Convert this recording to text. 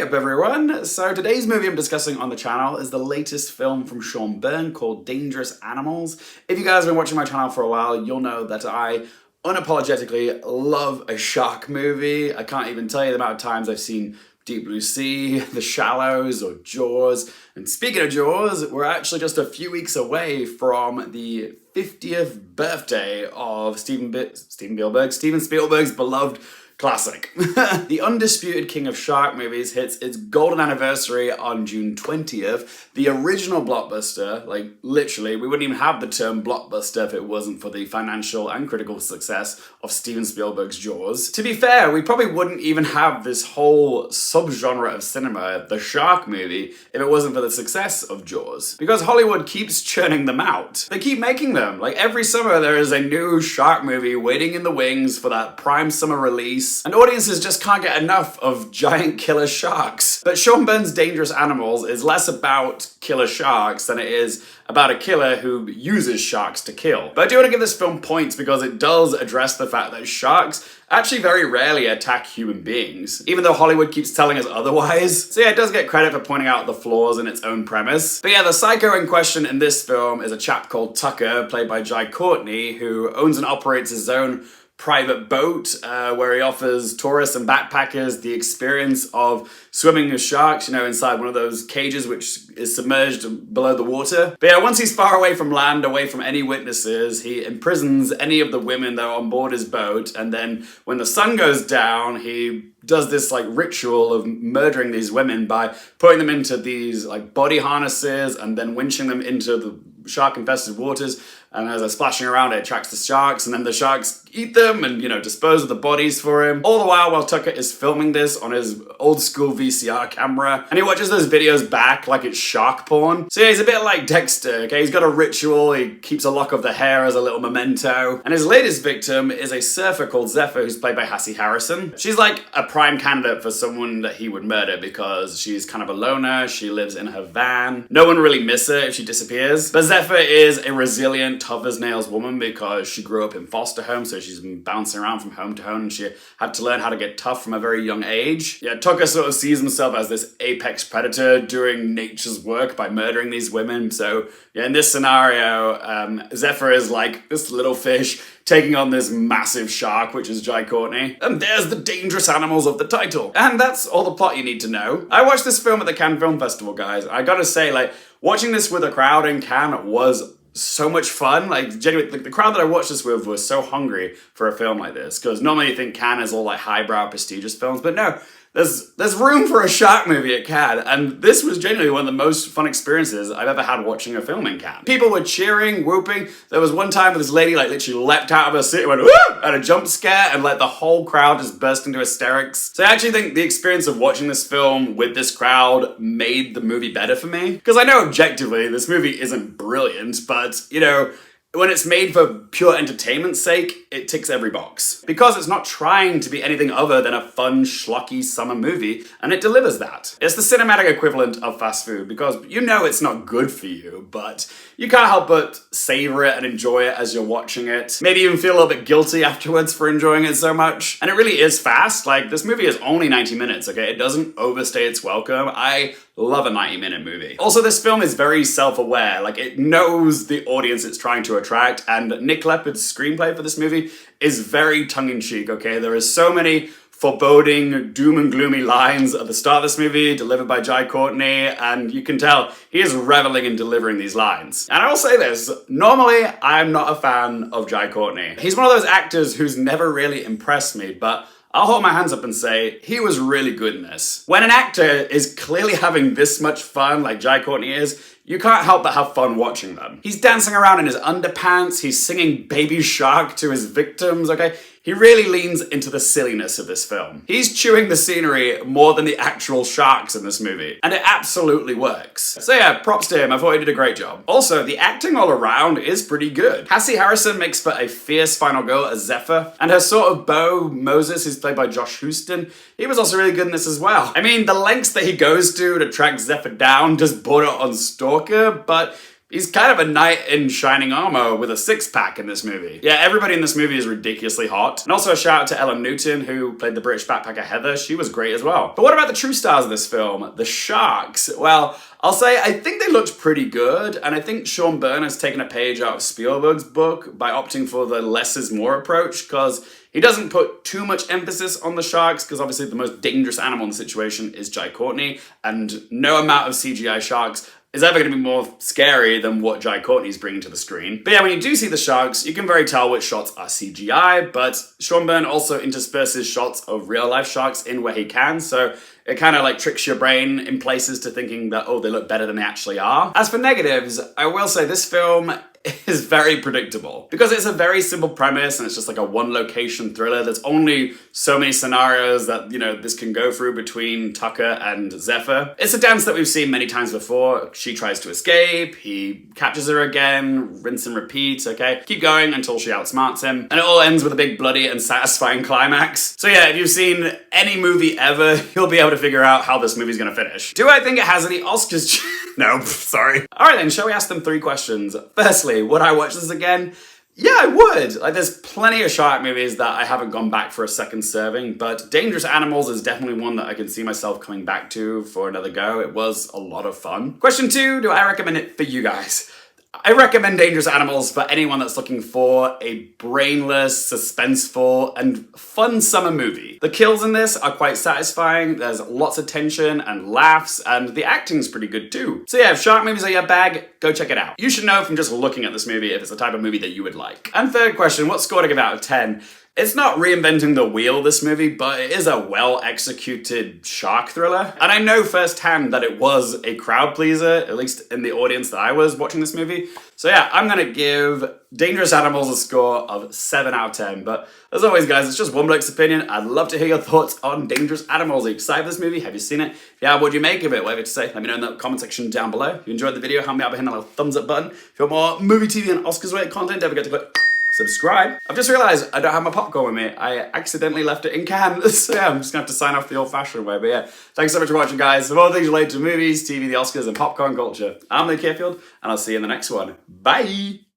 up everyone? So today's movie I'm discussing on the channel is the latest film from Sean Byrne called Dangerous Animals. If you guys have been watching my channel for a while, you'll know that I unapologetically love a shark movie. I can't even tell you the amount of times I've seen Deep Blue Sea, The Shallows, or Jaws. And speaking of Jaws, we're actually just a few weeks away from the 50th birthday of Steven Spielberg's beloved classic. The undisputed king of shark movies hits its golden anniversary on June 20th. The original blockbuster, like literally, we wouldn't even have the term blockbuster if it wasn't for the financial and critical success of Steven Spielberg's Jaws. To be fair, we probably wouldn't even have this whole subgenre of cinema, the shark movie, if it wasn't for the success of Jaws. Because Hollywood keeps churning them out. They keep making them. Like every summer there is a new shark movie waiting in the wings for that prime summer release. And audiences just can't get enough of giant killer sharks. But Sean Byrne's Dangerous Animals is less about killer sharks than it is about a killer who uses sharks to kill. But I do want to give this film points because it does address the fact that sharks actually very rarely attack human beings, even though Hollywood keeps telling us otherwise. So yeah, it does get credit for pointing out the flaws in its own premise. But yeah, the psycho in question in this film is a chap called Tucker, played by Jai Courtney, who owns and operates his own private boat where he offers tourists and backpackers the experience of swimming with sharks, you know, inside one of those cages which is submerged below the water. But yeah, once he's far away from land, away from any witnesses, he imprisons any of the women that are on board his boat, and then when the sun goes down, he does this like ritual of murdering these women by putting them into these like body harnesses and then winching them into the shark-infested waters, and as they're splashing around, it attracts the sharks, and then the sharks eat them and, you know, dispose of the bodies for him. All the while Tucker is filming this on his old school VCR camera, and he watches those videos back like it's shark porn. So yeah, he's a bit like Dexter, okay? He's got a ritual, he keeps a lock of the hair as a little memento, and his latest victim is a surfer called Zephyr, who's played by Hassie Harrison. She's like a prime candidate for someone that he would murder because she's kind of a loner, she lives in her van, no one really miss her if she disappears. But Zephyr is a resilient, tough as nails woman because she grew up in foster home, so she's been bouncing around from home to home, and she had to learn how to get tough from a very young age. Yeah, Tucker sort of sees himself as this apex predator doing nature's work by murdering these women. So yeah, in this scenario, Zephyr is like this little fish taking on this massive shark, which is Jai Courtney. And there's the dangerous animals of the title. And that's all the plot you need to know. I watched this film at the Cannes Film Festival, guys. I gotta say, like, watching this with a crowd in Cannes was so much fun. Like, genuinely, the crowd that I watched this with was so hungry for a film like this, because normally you think Cannes is all like highbrow, prestigious films, but no, there's room for a shark movie at Cannes, and this was genuinely one of the most fun experiences I've ever had watching a film in Cannes. People were cheering, whooping. There was one time where this lady like literally leapt out of her seat and went, "Woo!" at a jump scare, and like the whole crowd just burst into hysterics. So I actually think the experience of watching this film with this crowd made the movie better for me. Because I know objectively this movie isn't brilliant, but you know, when it's made for pure entertainment's sake, it ticks every box. Because it's not trying to be anything other than a fun, schlocky summer movie, and it delivers that. It's the cinematic equivalent of fast food, because you know it's not good for you, but you can't help but savor it and enjoy it as you're watching it. Maybe even feel a little bit guilty afterwards for enjoying it so much. And it really is fast. Like, this movie is only 90 minutes, okay? It doesn't overstay its welcome. I love a 90-minute movie. Also, this film is very self-aware. Like, it knows the audience it's trying to attract, and Nick Leppard's screenplay for this movie is very tongue-in-cheek, okay? There is so many foreboding, doom and gloomy lines at the start of this movie delivered by Jai Courtney, and you can tell he is reveling in delivering these lines. And I will say this, normally I'm not a fan of Jai Courtney. He's one of those actors who's never really impressed me, but I'll hold my hands up and say he was really good in this. When an actor is clearly having this much fun like Jai Courtney is, you can't help but have fun watching them. He's dancing around in his underpants, he's singing Baby Shark to his victims, okay? He really leans into the silliness of this film. He's chewing the scenery more than the actual sharks in this movie, and it absolutely works. So yeah, props to him, I thought he did a great job. Also, the acting all around is pretty good. Hassie Harrison makes for a fierce final girl as Zephyr, and her sort of beau, Moses, who's played by Josh Hueston, he was also really good in this as well. I mean, the lengths that he goes to track Zephyr down just border on stalker, but He's kind of a knight in shining armor with a six-pack in this movie. Yeah, everybody in this movie is ridiculously hot. And also a shout out to Ellen Newton, who played the British backpacker Heather. She was great as well. But what about the true stars of this film? The sharks. Well, I'll say I think they looked pretty good, and I think Sean Byrne has taken a page out of Spielberg's book by opting for the less is more approach, because he doesn't put too much emphasis on the sharks, because obviously the most dangerous animal in the situation is Jai Courtney, and no amount of CGI sharks is ever going to be more scary than what Jai Courtney's bringing to the screen. But yeah, when you do see the sharks, you can very tell which shots are CGI, but Sean Byrne also intersperses shots of real-life sharks in where he can, so it kind of like tricks your brain in places to thinking that, oh, they look better than they actually are. As for negatives, I will say this film is very predictable because it's a very simple premise and it's just like a one location thriller. There's only so many scenarios that, you know, this can go through between Tucker and Zephyr. It's a dance that we've seen many times before. She tries to escape, he catches her again, rinse and repeat, okay? Keep going until she outsmarts him. And it all ends with a big bloody and satisfying climax. So yeah, if you've seen any movie ever, you'll be able to figure out how this movie's gonna finish. Do I think it has any Oscars? No, sorry. All right then, shall we ask them 3 questions? Firstly, would I watch this again? Yeah, I would. Like, there's plenty of shark movies that I haven't gone back for a second serving, but Dangerous Animals is definitely one that I can see myself coming back to for another go. It was a lot of fun. Question 2, do I recommend it for you guys? I recommend Dangerous Animals for anyone that's looking for a brainless, suspenseful, and fun summer movie. The kills in this are quite satisfying, there's lots of tension and laughs, and the acting's pretty good too. So yeah, if shark movies are your bag, go check it out. You should know from just looking at this movie if it's the type of movie that you would like. And third question, what score to give out of 10? It's not reinventing the wheel, this movie, but it is a well-executed shark thriller. And I know firsthand that it was a crowd pleaser, at least in the audience that I was watching this movie. So yeah, I'm gonna give Dangerous Animals a score of 7 out of 10. But as always, guys, it's just one bloke's opinion. I'd love to hear your thoughts on Dangerous Animals. Are you excited for this movie? Have you seen it? If you have, what do you make of it? Whatever to say, let me know in the comment section down below. If you enjoyed the video, help me out by hitting that little thumbs up button. If you want more movie, TV, and Oscars-related content, don't forget to click subscribe. I've just realised I don't have my popcorn with me. I accidentally left it in Cannes. So yeah, I'm just gonna have to sign off the old-fashioned way. But yeah, thanks so much for watching, guys. For all things related to movies, TV, the Oscars, and popcorn culture, I'm Luke Hearfield, and I'll see you in the next one. Bye!